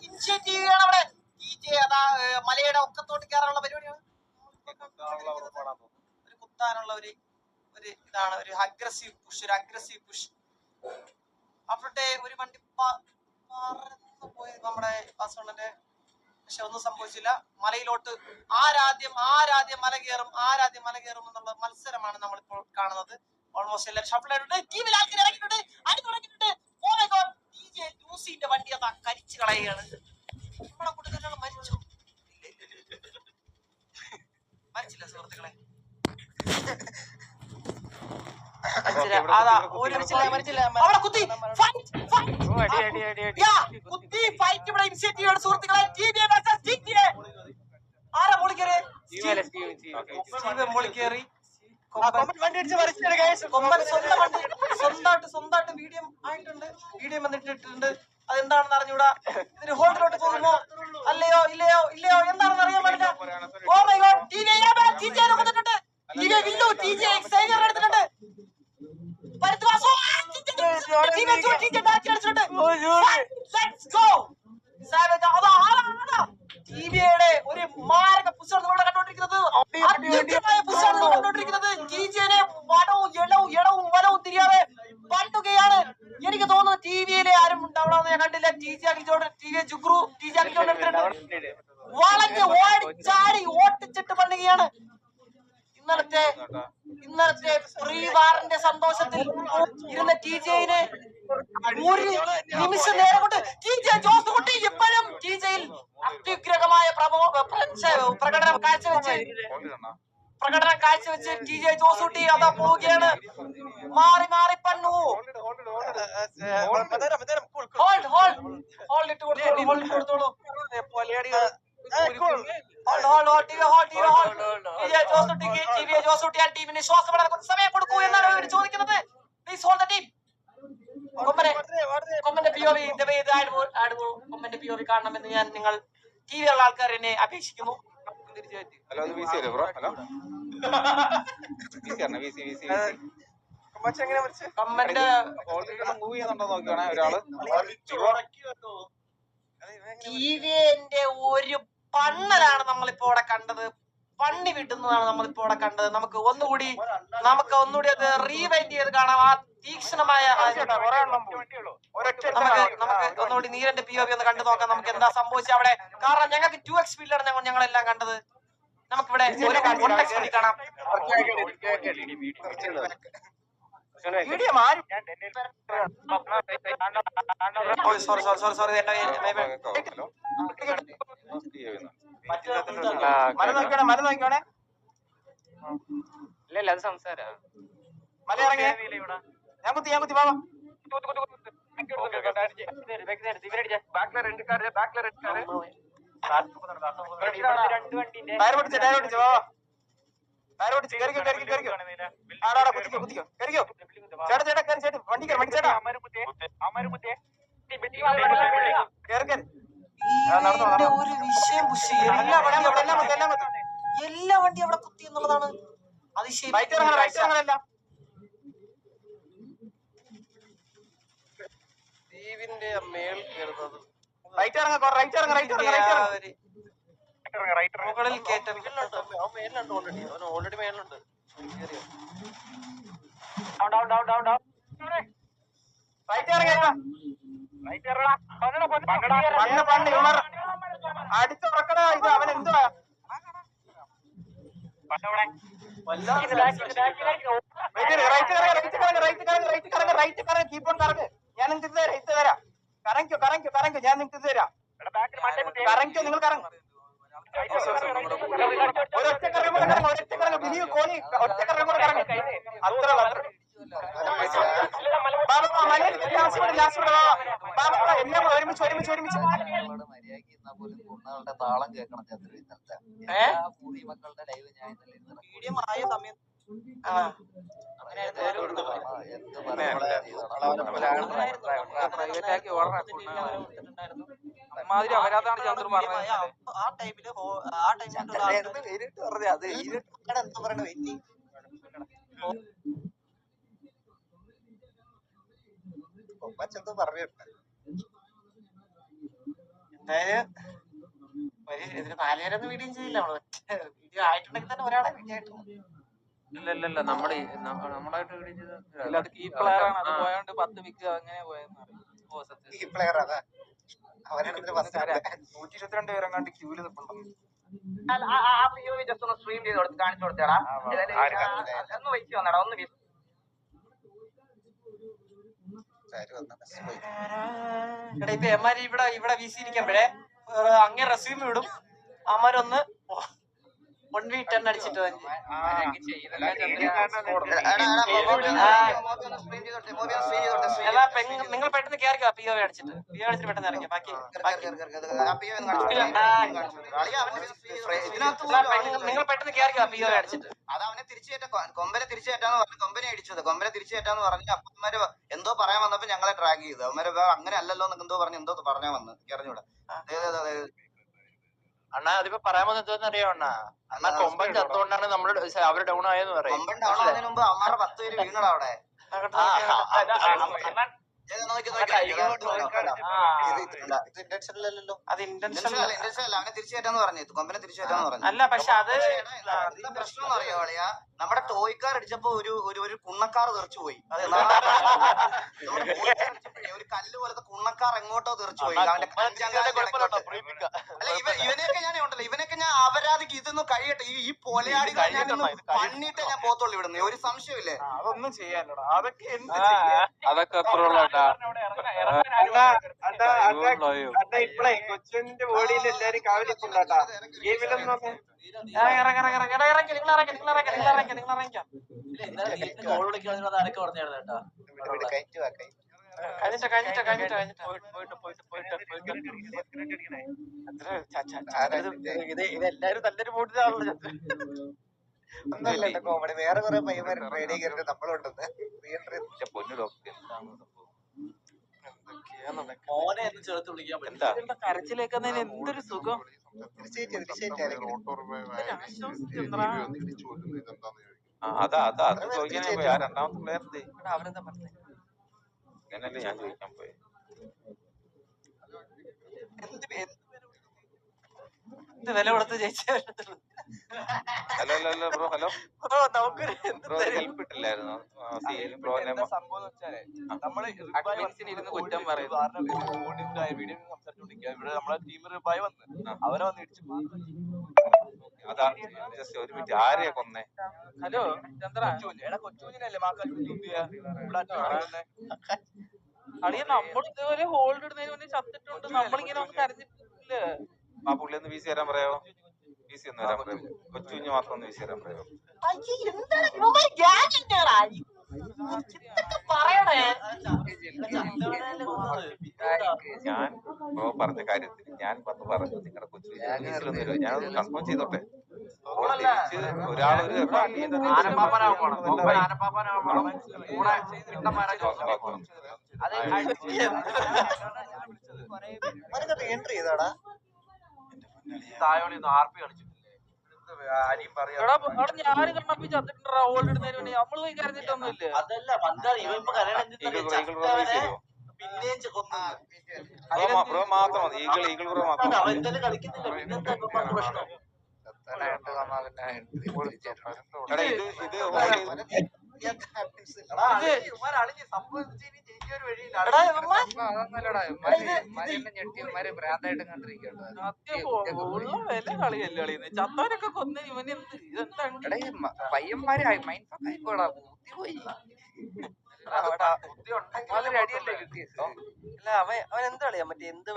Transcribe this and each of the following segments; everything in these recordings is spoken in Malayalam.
ഇനിഷ്യേറ്റ് ചെയ്യുകയാണ് അവിടെ. അതാ മലയുടെ ഒക്കത്തോട്ട് കയറാനുള്ള പരിപാടിയാണ്. ഒരു കുത്താനുള്ള ഒരു ഇതാണ്, ഒരു അഗ്രസീവ് പുഷ്. അവിടെ ഒരു വണ്ടി പറന്നു പോയി നമ്മുടെ പാസ്വേഡിന്റെ. പക്ഷെ ഒന്നും സംഭവിച്ചില്ല. മലയിലോട്ട് ആരാദ്യം മല കയറും എന്നുള്ള മത്സരമാണ് നമ്മളിപ്പോൾ കാണുന്നത്. ഓൾമോസ്റ്റ് എല്ലാവരും ഷഫിൾ ആയിട്ടുണ്ട്. ടീമിൽ ആൾക്കാർ ഇറങ്ങിയിട്ടുണ്ട്, അടി തുടങ്ങിയിട്ടുണ്ട്. ഓ മൈ ഗോഡ്, ടിജെ ലൂസിന്റെ വണ്ടി അതാ കരിച്ചു കളയുകയാണ്. നമ്മളെ കൂട്ടുകാരനാണ് മരിച്ചു. മരിച്ചില്ല സുഹൃത്തുക്കളെ. അതാ അവിടെ കുത്തി ഫൈറ്റ് ഇവിടെ ഇനിഷ്യേറ്റ് ചെയ്യാണ് സുഹൃത്തുക്കളെ. ആരാ മോളി കയറി? മോളി കയറി. കൊമ്പൻ സ്വന്തമായിട്ട് വീഡിയോ ആയിട്ടുണ്ട്, വീഡിയോ വന്നിട്ടിട്ടുണ്ട്. അതെന്താണെന്ന് അറിഞ്ഞൂടാ. ഇതിന് ഹോട്ടലോട്ട് പോകുമോ അല്ലയോ ഇല്ലയോ എന്താണെന്ന് അറിയാൻ പറ്റില്ല. ഓ മൈ ഗോഡ്, എടുത്തിട്ടുണ്ട്. ടിവിയുടെ ഒരു മാരക പുസ്തകം കണ്ടോണ്ടിരിക്കുന്നത്. ടിജിയെ വടവും തിരിയാതെ പണ്ടുകയാണ്. എനിക്ക് തോന്നുന്നു ടിവിയിലെ ആരും ഉണ്ടാവണമെന്ന് ഞാൻ കണ്ടില്ല. വളഞ്ഞ് ഓടിച്ചാടി ഓട്ടിച്ചിട്ട് പണ്ടുകയാണ്. ഇന്നലത്തെ പ്രീ വാറിന്റെ സന്തോഷത്തിൽ ഇരുന്ന ടിജെയിനെ ഒരു നിമിഷ നേരം കൊണ്ട് ജോസുകുട്ടി ഇപ്പോഴും ടിജെയിൽ അത്യുഗ്രഹമായ പ്രകടനം കാഴ്ചവെച്ച് ടിജെ ജോസുകുട്ടി അതാ പോവുകയാണ്. മാറി പണ്ണു. ഹോൾഡ് ഇട്ട് കൊടുത്തോളൂ. ടീമിന് ശ്വാസപ്പെടാൻ സമയം കൊടുക്കൂ എന്നാണ് അവർ ചോദിക്കുന്നത്. കൊമ്പന്റെ POV കാണണമെന്ന് ഞാൻ നിങ്ങൾ ടിവിയുള്ള ആൾക്കാർ എന്നെ അപേക്ഷിക്കുന്നു. ടിവിന്റെ ഒരു പണ്ണലാണ് നമ്മളിപ്പോ ഇവിടെ കണ്ടത്. പണ്ണി വിട്ടുന്നതാണ് നമ്മളിപ്പോ ഇവിടെ കണ്ടത്. നമുക്ക് ഒന്നുകൂടി അത് റീവൈൻഡ് ചെയ്ത് കാണാം. ആ തീക്ഷ്ണമായ നമുക്ക് ഒന്നുകൂടി നീരന്റെ POV ഒന്ന് കണ്ടു നോക്കാം. നമുക്ക് എന്താ സംഭവിച്ചത് അവിടെ. കാരണം ഞങ്ങൾക്ക് 2x സ്പീഡിലാണ് ഞങ്ങളെല്ലാം കണ്ടത്. നമുക്കിവിടെ കാണാം. സോറി ഇല്ല അത് സംസാരം. മല ഇറങ്ങിയ ഞാൻ കുത്തി ബാബാ. ഒരു വിഷയം എല്ലാ വണ്ടി അവിടെ കുത്തി എന്നുള്ളതാണ് അതിശയം. ദ്വീപിന്റെ മേൽ കയറുന്നത് മുകളിൽ കയറ്റം ഓൾറെഡി മേലുണ്ട്. അടുത്ത ഉറക്കട ഇത് അവൻ എന്തുവാ ഞാൻ നിങ്ങൾക്ക് തരാം. കറങ്ങോ ഞാൻ നിങ്ങൾക്ക് തരാം. കറങ്ങോ നിങ്ങൾ കറങ്ങും. ഒരൊറ്റ കറങ്ങ വലിയ കോണി ഒറ്റ കറങ്ങ കൂടെ കറങ്ങും. അത്ര എല്ലാം ഒരുമിച്ച് താളം കേൾക്കണം. മക്കളുടെ ലൈവ് ഞാൻ സമയത്ത് അവരാതാണ് ചന്ദ്രൻ പറഞ്ഞത്. ആ ടൈമില് അത് എന്താ പറയണ വെയിറ്റ് കൊമ്പച്ചെന്തോ പറഞ്ഞു. അതായത് ഇതിന് 4 പേരൊന്നും വീഡിയോ ചെയ്യില്ല നമ്മള്. വീഡിയോ ആയിട്ടുണ്ടെങ്കിൽ തന്നെ ഒരാളെ വീഡിയോ ആയിട്ട് ഇല്ല നമ്മളായിട്ട് വീഡിയോ ചെയ്ത അത് കീ പ്ലെയർ ആണ്. അത് പോയോണ്ട് 10 വിക്ക് അങ്ങനെ പോയെന്ന് അറിയാം. ഈ പ്ലെയർ അതാ അവനാണ് 122 പേരെങ്ങാണ്ട് ക്യൂല് നിൽപ്പുണ്ടെന്ന്. ജസ്റ്റ് ഒന്ന് സ്ട്രീം ചെയ്ത് കൊടുത്ത് കാണിച്ചു കൊടുത്തേടാ. ഒന്ന് വെച്ച് വന്നടാ. ഒന്ന് എടാ ഇപ്പൊ എമാര് ഇവിടെ വീശിയിരിക്കുമ്പോഴേ അങ്ങനെ റെസ്യൂം വിടും. അമാരൊന്ന് 1v10 അടിച്ചിട്ട് നിങ്ങൾ പെട്ടെന്ന് കയറിക്കോ. പിഒ അടിച്ചിട്ട് പെട്ടെന്ന് ഇറങ്ങിയ ബാക്കി നിങ്ങൾ പെട്ടെന്ന് കയറിക്കോ. പിഒ അടിച്ചിട്ട് അത് അവനെ കൊമ്പനെ തിരിച്ചുകയറ്റാന്ന് പറഞ്ഞു. കൊമ്പനെ അടിച്ചത്. കൊമ്പനെ തിരിച്ചുകയറ്റാന്ന് പറഞ്ഞു. അപ്പന്മാര് എന്തോ പറയാൻ വന്നപ്പോ ഞങ്ങളെ ട്രാക്ക് ചെയ്തു. അവന്മാര് അങ്ങനെ അല്ലല്ലോ എന്നൊക്കെ എന്തോ പറഞ്ഞാ വന്ന് അറിഞ്ഞൂടാ. അണ്ണാ അതിപ്പോ പറയാൻ വന്നത് എന്താന്ന് അറിയാം അണ്ണാ കൊമ്പൻ ചത്തോണ്ടാണ് നമ്മള് അവര് ഡൗൺ ആയെന്ന് പറയും. കൊമ്പൻ ഡൗൺ ആയതിനു മുമ്പ് അമ്മാരുടെ 10 പേര് വീണടാ അവിടെ. അത് ഇന്റൻഷൻ അവനെ തിരിച്ചുകയറ്റാന്ന് പറഞ്ഞു. കൊമ്പനെ തിരിച്ചുകയറ്റാന്ന് പറഞ്ഞു. അല്ല പക്ഷെ അത് എന്താ പ്രശ്നം എന്ന് അറിയോ അളിയാ? നമ്മുടെ ടോയ്ക്കാർ അടിച്ചപ്പോ ഒരു കുണ്ണക്കാർ തെറിച്ചു പോയി. അത് ഒരു കല്ല് പോലത്തെ കുണ്ണക്കാർ എങ്ങോട്ടോ തെറിച്ചു പോയി. അല്ല ഇവനെയൊക്കെ ഞാൻ അപരാധിക്ക് ഇതൊന്നും കഴിയട്ടെ. ഈ പോലെയാടികൾ പണിയിട്ട് ഞാൻ പോത്തുള്ളൂ ഇവിടുന്ന്. ഒരു സംശയമില്ലേ? അതൊന്നും ചെയ്യാനോടാ. അതൊക്കെ എന്ത് അതൊക്കെ അത്ര ഇപ്പളേ കൊച്ചിന്റെ ബോഡിയിൽ എല്ലാരും കാവലിക്കുണ്ടാട്ടാ. ഗെയിമിലൊന്നും ഇതെല്ലാരും നല്ലൊരു ബോട്ടിലാണല്ലോ. ഒന്നല്ല കോമഡി. വേറെ കുറെ പയ്യന്മാർ റേഡിയോ കയറിട്ട് നമ്മളുണ്ടെന്ന് പൊന്നു ഡോക്ടർ മോനെ എന്ന് ചേർത്ത് വിളിക്കാൻ പറ്റും. കരച്ചിലേക്കുന്നതിന് എന്തൊരു സുഖം. അതാ ചോദിക്കാൻ പോയി. ആ രണ്ടാമത്തെ പ്ലെയർ അവരെന്താ പറഞ്ഞത്? അങ്ങനല്ലേ ഞാൻ ചോദിക്കാൻ പോയി. എന്ത് വില കൊടുത്ത് ജയിച്ചു? Hello bro. ഹലോ നമുക്കൊരു ബ്രോ ഹെൽപ്പ് ഇട്ടില്ലായിരുന്നു ബ്രോനെ. സംഭവം വെച്ചാലേ നമ്മള് ഇരുന്ന് കുറ്റം പറയുന്നു. വീഡിയോ സംസാരിച്ചോണ്ടിരിക്കുക. ഇവിടെ നമ്മളെ ടീം റിബായ് വന്ന് അവരെ വന്ന് ഇടിച്ചു. അതാ ജസ്റ്റ് ഒരു മിനിറ്റ്. ആരെയാ കൊന്നേ? ഹലോ ചന്ദ്ര. എടാ കൊച്ചുകുഞ്ഞിനല്ലേ അളിയ നമ്മൾ ഇതുപോലെ ഹോൾഡ് ഇടുന്നതിന് മുന്നേ ചത്തിട്ടുണ്ട്. നമ്മളിങ്ങനെ ഒന്നും കരഞ്ഞിട്ടില്ല. ആ പുള്ളി ഒന്ന് വീശി തരാൻ പറയാമോ? വീശി ഒന്ന് തരാൻ പറയാമോ? കൊച്ചുകുഞ്ഞ് മാത്രം ഒന്ന് വീശി തരാൻ പറയാമോ? ഞാൻ ബ്രോ പറഞ്ഞ കാര്യത്തിന് ഞാൻ വന്ന് പറഞ്ഞു നിങ്ങളുടെ കൊച്ചുകുഞ്ഞ് ഞാനൊന്ന് കൺഫേം ചെയ്തോട്ടെ. ഒരാളൊരു എൻട്രി ചെയ്താടാ തായോളി ആർപി കളിച്ചിട്ടില്ലേ? ഞാന് കണ്ണപ്പി ചത്തിട്ടുണ്ടോ ഹോൾഡ് ഇടുന്നതിന് വേണ്ടി. നമ്മള് പോയി കരഞ്ഞിട്ടൊന്നുമില്ല. അതല്ല പന്താളി ഇവ ഇപ്പൊ പിന്നെയും ബ്രോ മാത്രം മതി. ഈഗിൾ ബ്രോ മാത്രം അവൻ തന്നെ കളിക്കുന്നില്ല. പിന്നെന്താ പ്രശ്നം? ചത്താനൊക്കെ കൊന്ന് ഇവന് പയ്യന്മാര് മൈൻഡ് പോയി. അടിയല്ലേ കിട്ടിയത്. അല്ല അവൻ എന്താ കളിയാ മറ്റേ എന്ത്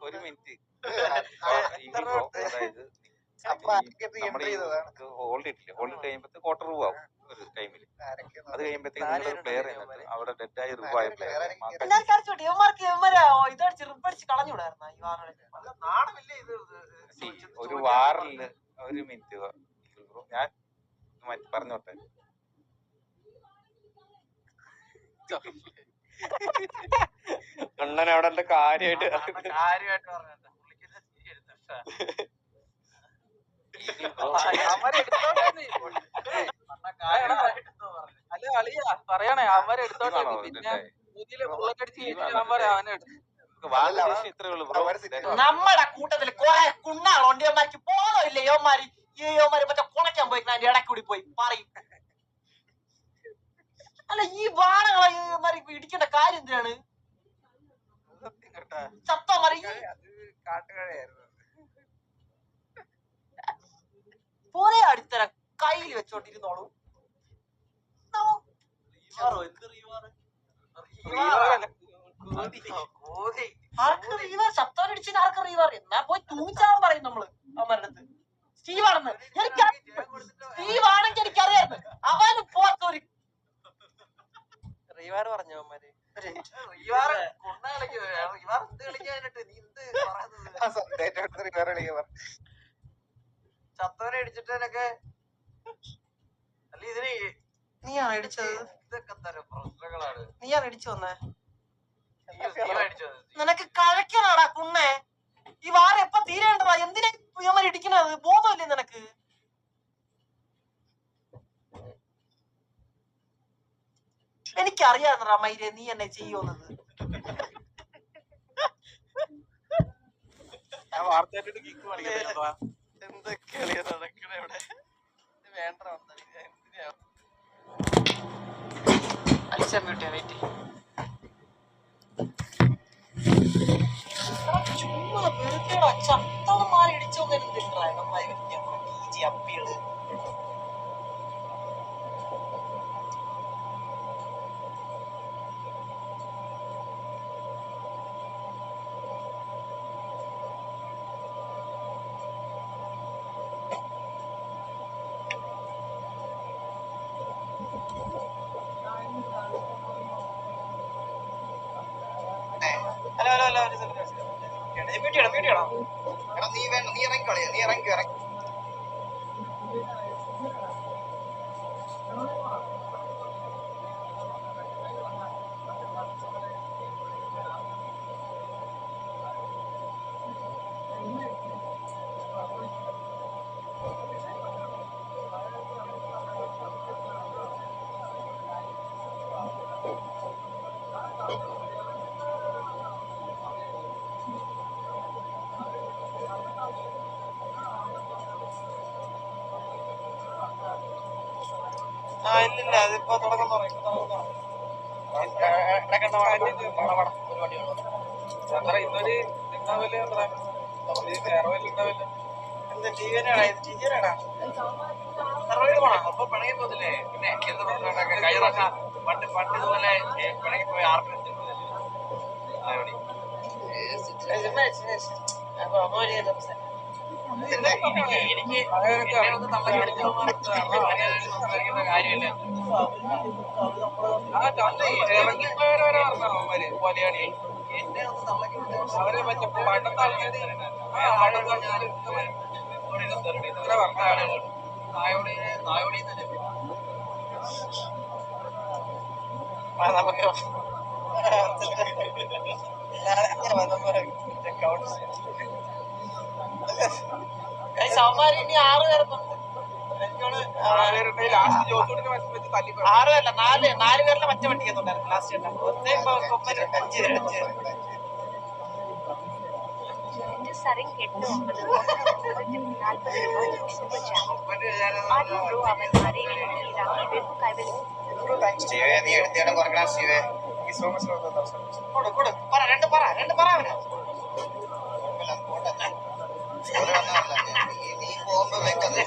ഒരു മിനിറ്റ് ഹോൾഡ് ഇട്ടില്ല. ഹോൾഡ് കഴിയുമ്പോ ക്വാർട്ടർ റൂവ് ആവും ഒരു ടൈമില്. അത് കഴിയുമ്പോഴത്തേക്ക് പ്ലെയർ അവിടെ ഡെഡായി റൂവ് ആയ പ്ലെയർ ഒരു വാറില്. ഒരു മിനിറ്റ് ഞാൻ പറഞ്ഞോട്ടെ. അണ്ണൻ അവിടെ എന്റെ കാര്യമായിട്ട് അല്ല അളിയാ പറയണേ അവരെടുത്തോട്ടെ. പിന്നെ ബുള്ളറ്റ് അടിച്ച് അവനെ വാല്യുവേഷൻ ഇത്രേ ഉള്ളൂ ബ്രോ. നമ്മുടെ കൂട്ടത്തിൽ കുറെ കുണ്ണാളുണ്ട്. യോമാർക്ക് ബോധമില്ല. യോമാര് മറ്റേ കുണയ്ക്കാൻ പോയി അതിന്റെ ഇടയ്ക്ക് കൂടി പോയി പറയും. അല്ല ഈ വാണകളെ യോമാര് ഇടിക്കേണ്ട കാര്യം എന്തിനാണ്? ചത്തോമാരി പോരെ അടിത്തരം കയ്യിൽ വെച്ചോണ്ടിരുന്നോളൂ. ആർക്ക് റീവർ ശബ്ദം ആർക്ക് റീവർ എന്നാ പോയി തൂങ്ങിച്ചാൻ പറയും നമ്മള് അവന്മാരുടെ അടുത്ത്. സ്റ്റീവ് ആണെന്ന് സ്റ്റീവ് ആണെങ്കിൽ എനിക്കറിയായിരുന്നു. അവന് പോത്തൊരു റീവാർ പറഞ്ഞു അവന്മാര്. ചത്തോനെ അടിച്ചിട്ടൊക്കെ അല്ല ഇതിന് നീയാണ് ഇടിച്ചത്. ഇതൊക്കെ തരം പ്രശ്നങ്ങളാണ്. നീയാണ് ഇടിച്ചു വന്നേ. അടിച്ചത് നിനക്ക് കഴിക്കണാടാ കുണ്ണേ. ഈ വാറ എപ്പ തീരേണ്ടതാ? എന്തിനാ ഇവന്മാർ ഇടിക്കണത്? ബോധമില്ലേ നിനക്ക്? എനിക്കറിയാവുന്നടാ മൈരെ നീ എന്നെ ചെയ്യുന്നത്. എന്തൊക്കെയാണ് നടക്കണേ ഇവിടെ? വേണ്ട അടിച്ചാ വെയിറ്റ് ചുമ്മാ വെറുതെടാ ചത്തവന്മാരെ ഇടിച്ചോന്നേരം അപ്പികള്. ഹലോ ഹലോ ഹലോ ഒരു സെക്കൻഡ് മ്യൂട്ട് എടാ നീ വേണ്ട, നീ ഇറങ്ങിക്കോളിയാ, നീ ഇറങ്ങി ഇല്ലില്ല അതിപ്പോ തുടക്കം അവരെ മറ്റേ പണ്ടത്തെ ആൾക്കാര് സൗമാരി ഇനി 6 പേരുന്നുണ്ട്. ലാസ്റ്റ് ജോസൂട്ടിനെ വെച്ച് തല്ലി 6 പേരല്ല 4 പേരിലെ മറ്റേ വണ്ടിക്കുന്നുണ്ടായിരുന്നു ലാസ്റ്റ്. சரி 8-9 40 ரூபாய் அவன் மாதிரி வெறும் கைவெளி സ്റ്റീവേ, നീ എടുത്തേടം കുറക്കണം സ്റ്റീവേ. രണ്ട് പറ അവന്. നീ പോകുമ്പോ വെക്കുന്നത്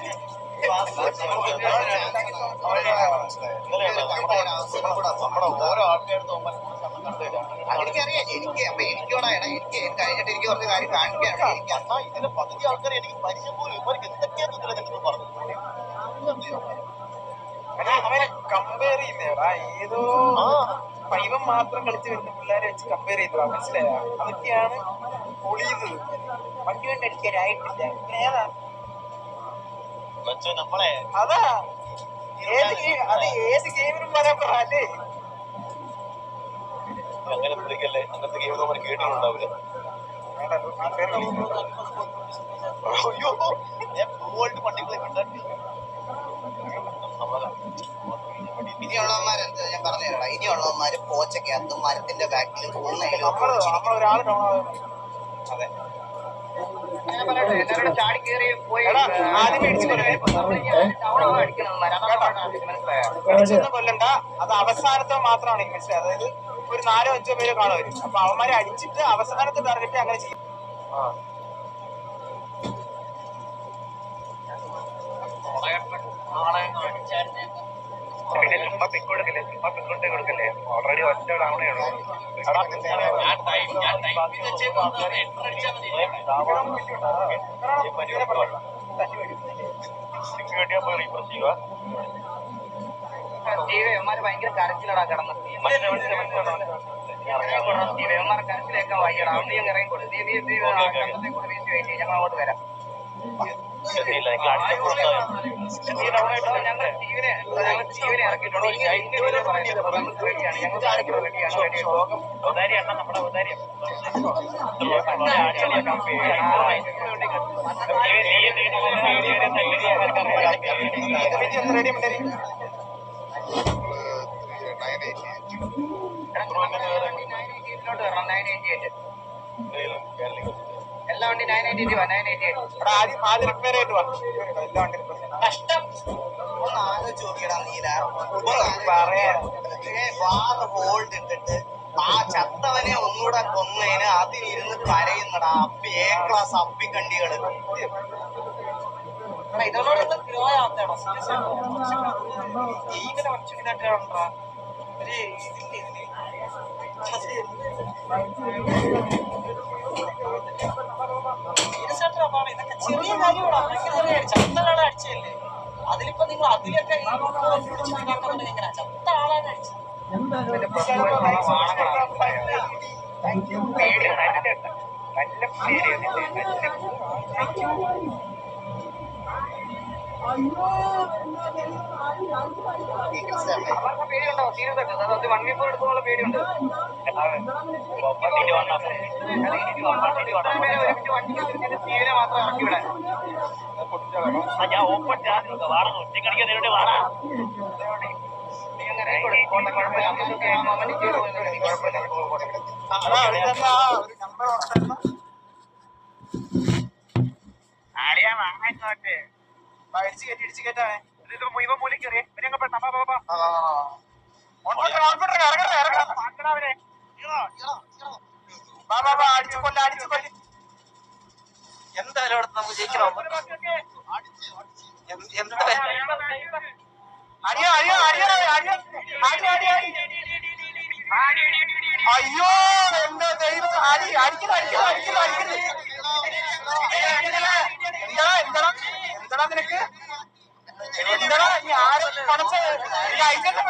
ഓരോ ആൾക്കാരുടെ എനിക്കറിയാം. എനിക്കോടാ എടാ, എനിക്ക് കഴിഞ്ഞിട്ട് എനിക്ക് കുറച്ച് കാര്യം കാണിക്കാനുണ്ട്. ഇതിന്റെ പകുതി ആൾക്കാർ എനിക്ക് പരിചയം പോലും ഇവർക്ക് എന്തൊക്കെയാന്ന് പറഞ്ഞു. അവനെ കമ്പയർ ചെയ്യുന്നേടാ, ഏതോ ഇവൻ മാത്രം കളിച്ച് വരുന്ന പിള്ളേരെ വെച്ച് കമ്പയർ ചെയ്തതാ, മനസ്സിലായ? അതൊക്കെയാണ് പൊളിയുന്നത്. വണ്ടി കൊണ്ട് അടിക്കാനായിട്ടില്ല. ഏതാ നമ്മളെ അതാ അത് ഏത് ഗെയിമിനും വരാൻ അല്ലേ? അങ്ങനെ വിളിക്കല്ലേ, അങ്ങനത്തെ ഗെയിം നമ്മൾ കേട്ടിട്ടുണ്ടാവില്ല. അയ്യോ, ഞാൻ ബ്ലൂ വേൾഡ് പണ്ടികളെ കണ്ടിട്ടില്ല. നമ്മളെ ഇനിയുള്ളവന്മാരെന്താ ഞാൻ പറഞ്ഞുതരാടാ, ഇനിയുള്ളവന്മാര് പോച്ചക്കകത്തും മരത്തിന്റെ ബാക്കിലും കൂന്നയിലും നമ്മളൊരാൾ അതെ ഞാൻ പറയട്ടെ, എല്ലാവരും ചാടി കയറി പോയി ആദ്യം ഇടിച്ചു കൊല്ലണേ. ഇടിച്ചൊന്നും കൊല്ലണ്ട, അത് അവസാനത്തെ മാത്രമാണ് എനിക്ക് മനസ്സിലായത്. അതായത് ഒരു 4-5 പേര് കാണുമായിരുന്നു. അപ്പൊ അവന്മാരെ അടിച്ചിട്ട് അവസാനത്തെ ടാർഗറ്റ് അങ്ങനെ ചെയ്യും. പിന്നെ ചുമ്മാ പിക്ക് കൊടുക്കില്ലേ, ചുമ്മാ പിക്ക് കൊടുക്കല്ലേ, ഓൾറെഡി ഒറ്റ ഡൗണേ ഉള്ളൂ. സ്റ്റീവന്മാര് ഭയങ്കര കരച്ചിലടാ കിടന്ന്. സ്റ്റീവന്മാരെ കരച്ചിലേക്കാൻ വയ്യടാ, നീ അങ്ങ് ഇറങ്ങിക്കൊടു. നീ ഞങ്ങൾ അങ്ങോട്ട് വരാം. ഞങ്ങൾ സ്റ്റീവിനെ ഇറക്കിയിട്ടുണ്ടോ? എല്ലാ വണ്ടി 988 ആദ്യം റിപ്പയർ ചെയ്ത് വാ. എല്ലാ വണ്ടി കഷ്ടം. ഒന്ന് ആലോചിച്ച് നോക്കിയടാ നീല, വാറ് ഹോൾഡ് ഇട്ടിട്ട് ആ ചത്തവനെ ഒന്നുകൂടെ കൊന്നതിന് അതിലിരുന്ന് കരയുന്നടാ അപ്പി എ ക്ലാസ് അപ്പിക്കണ്ടികള്. ഇതോടുള്ള ഗ്രോ ആവത്താണോ സീരിയസ് ആണോ? ഇങ്ങനെ കുറച്ച് ഇതായിട്ടാണോ ഒരു ഇതില്ലേ ഇതില് സീരിയസ് ആയിട്ടാണ്. ഇതൊക്കെ ചെറിയ കാര്യമാണ്. ഭയങ്കര ചത്ത ആളെ അടിച്ചല്ലേ. അതിലിപ്പോ നിങ്ങൾ അതിലൊക്കെ പിടിച്ചിട്ടുണ്ടെങ്കിൽ എങ്ങനെ ചത്ത ആളാണ് അടിച്ചത്? അവർക്ക് പേടിയുണ്ടോ? സീരിയസ് ആയിട്ട് അത് 1 വീക്ക് എടുക്കുന്നുള്ള പേടിയുണ്ട്. സ്റ്റീവിനെ മാത്രം ഇറക്കി വിടാൻ. ഞാൻ ഓപ്പൺ ചാർജ് വാട ഒറ്റക്കടിക്കാൻ നേരിട്ട് വാടാ. നീ അങ്ങനെ കുഴപ്പമില്ല. അന്നൊക്കെ ആ മമ്മ കുഴപ്പമില്ല. ആളിയാ വാങ്ങാറ്റോട്ടെ ഇടിച്ചു കയറ്റാവേ. ഇവ മൂലം കയറിയേ അടിച്ചു കൊല്ല. എന്തായാലും അവിടെ നമുക്ക് ജയിക്കണം. അയ്യോ എന്താ ദൈവം എന്താ നിനക്ക് എന്താ നീ ആരും പണച്ച ഐജന്റെ